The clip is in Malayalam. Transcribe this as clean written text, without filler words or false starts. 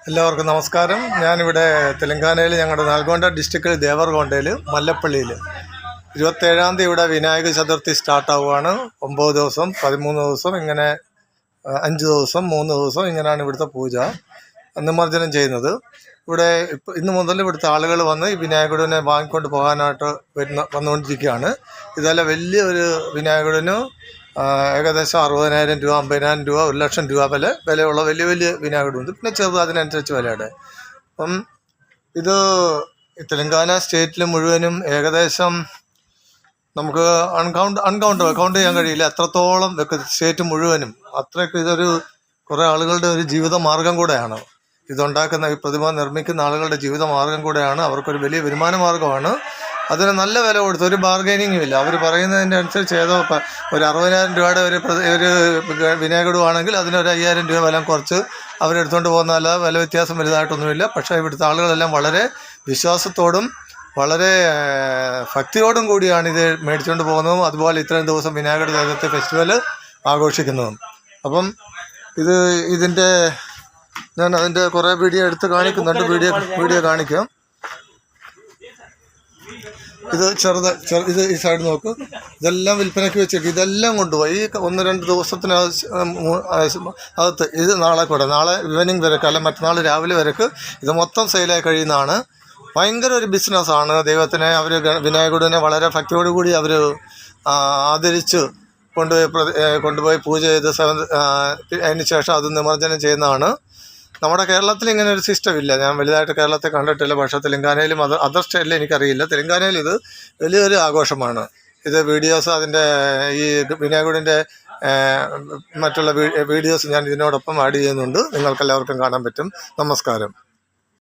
എല്ലാവർക്കും നമസ്കാരം. ഞാനിവിടെ തെലങ്കാനയിൽ ഞങ്ങളുടെ നൽഗോണ്ട ഡിസ്ട്രിക്റ്റിൽ ദേവർഗോണ്ടയിൽ മല്ലപ്പള്ളിയിൽ 27-ാം തീയതി ഇവിടെ വിനായക ചതുർത്ഥി സ്റ്റാർട്ടാവുകയാണ്. 9 ദിവസം, 13 ദിവസം, ഇങ്ങനെ 5 ദിവസം, 3 ദിവസം ഇങ്ങനെയാണ് ഇവിടുത്തെ പൂജ നിമജ്ജനം ചെയ്യുന്നത്. ഇവിടെ ഇന്ന് മുതൽ ഇവിടുത്തെ ആളുകൾ വന്ന് ഈ വിനായകനെ വാങ്ങിക്കൊണ്ട് പോകാനായിട്ട് വന്നുകൊണ്ടിരിക്കുകയാണ്. ഇതെല്ലാം വലിയൊരു വിനായകന് ഏകദേശം 60,000 രൂപ, 50,000 രൂപ, 1,00,000 രൂപ വിലയുള്ള വലിയ വലിയ വിനായകരുണ്ട്. പിന്നെ ചെറുത് അതിനനുസരിച്ച് വിലയുടെ. അപ്പം ഇത് തെലങ്കാന സ്റ്റേറ്റിൽ മുഴുവനും ഏകദേശം നമുക്ക് കൗണ്ട് ചെയ്യാൻ കഴിയില്ല എത്രത്തോളം സ്റ്റേറ്റ് മുഴുവനും. അത്രയ്ക്ക് ഇതൊരു കുറേ ആളുകളുടെ ഒരു ജീവിത മാർഗം കൂടെയാണ്. ഇതുണ്ടാക്കുന്ന ഈ പ്രതിമ നിർമ്മിക്കുന്ന ആളുകളുടെ ജീവിത മാർഗം കൂടെയാണ്. അവർക്കൊരു വലിയ വരുമാന മാർഗ്ഗമാണ്. അതിന് നല്ല വില കൊടുത്ത് ഒരു ബാർഗൈനിങ്ങും ഇല്ല. അവർ പറയുന്നതിൻ്റെ അനുസരിച്ച് ഏതോ ഒരു 60,000 രൂപയുടെ ഒരു വിനായകടുവാണെങ്കിൽ അതിനൊരു 5,000 രൂപ വില കുറച്ച് അവരെടുത്തുകൊണ്ട് പോകുന്നതല്ല. വില വ്യത്യാസം വലുതായിട്ടൊന്നുമില്ല. പക്ഷേ ഇവിടുത്തെ ആളുകളെല്ലാം വളരെ വിശ്വാസത്തോടും വളരെ ഭക്തിയോടും കൂടിയാണ് ഇത് മേടിച്ചുകൊണ്ട് പോകുന്നതും അതുപോലെ ഇത്രയും ദിവസം വിനായക ചതുർത്ഥി ഫെസ്റ്റിവൽ ആഘോഷിക്കുന്നതും. അപ്പം ഇതിൻ്റെ ഞാൻ അതിൻ്റെ കുറേ വീഡിയോ എടുത്ത് കാണിക്കുന്നുണ്ട്. വീഡിയോ കാണിക്കാം. ഇത് ഇത് ഈ സൈഡ് നോക്ക്. ഇതെല്ലാം വിൽപ്പനയ്ക്ക് വെച്ചിട്ട് ഇതെല്ലാം കൊണ്ടുപോയി 1-2 ദിവസത്തിനകത്ത് ഇത് നാളെ ഈവനിങ് വരെക്ക് അല്ല മറ്റന്നാൾ രാവിലെ വരെക്ക് ഇത് മൊത്തം സെയിലായി കഴിയുന്നതാണ്. ഭയങ്കര ഒരു ബിസിനസ്സാണ്. ദൈവത്തിനെ അവർ വിനായകനെ വളരെ ഭക്തിയോടുകൂടി അവർ ആദരിച്ച് കൊണ്ടുപോയി പൂജ ചെയ്ത് അതിന് ശേഷം അത് നിമജ്ജനം ചെയ്യുന്നതാണ്. നമ്മുടെ കേരളത്തിൽ ഇങ്ങനെ ഒരു സിസ്റ്റം ഇല്ല. ഞാൻ വലുതായിട്ട് കേരളത്തെ കണ്ടിട്ടില്ല. പക്ഷേ തെലങ്കാനയിലും അതർ സ്റ്റേറ്റിലും എനിക്കറിയില്ല. തെലങ്കാനയിൽ ഇത് വലിയൊരു ആഘോഷമാണ്. ഇത് വീഡിയോസ് അതിൻ്റെ ഈ വിനായകൻ്റെ മറ്റുള്ള വീഡിയോസ് ഞാൻ ഇതിനോടൊപ്പം ആഡ് ചെയ്യുന്നുണ്ട്. നിങ്ങൾക്കെല്ലാവർക്കും കാണാൻ പറ്റും. നമസ്കാരം.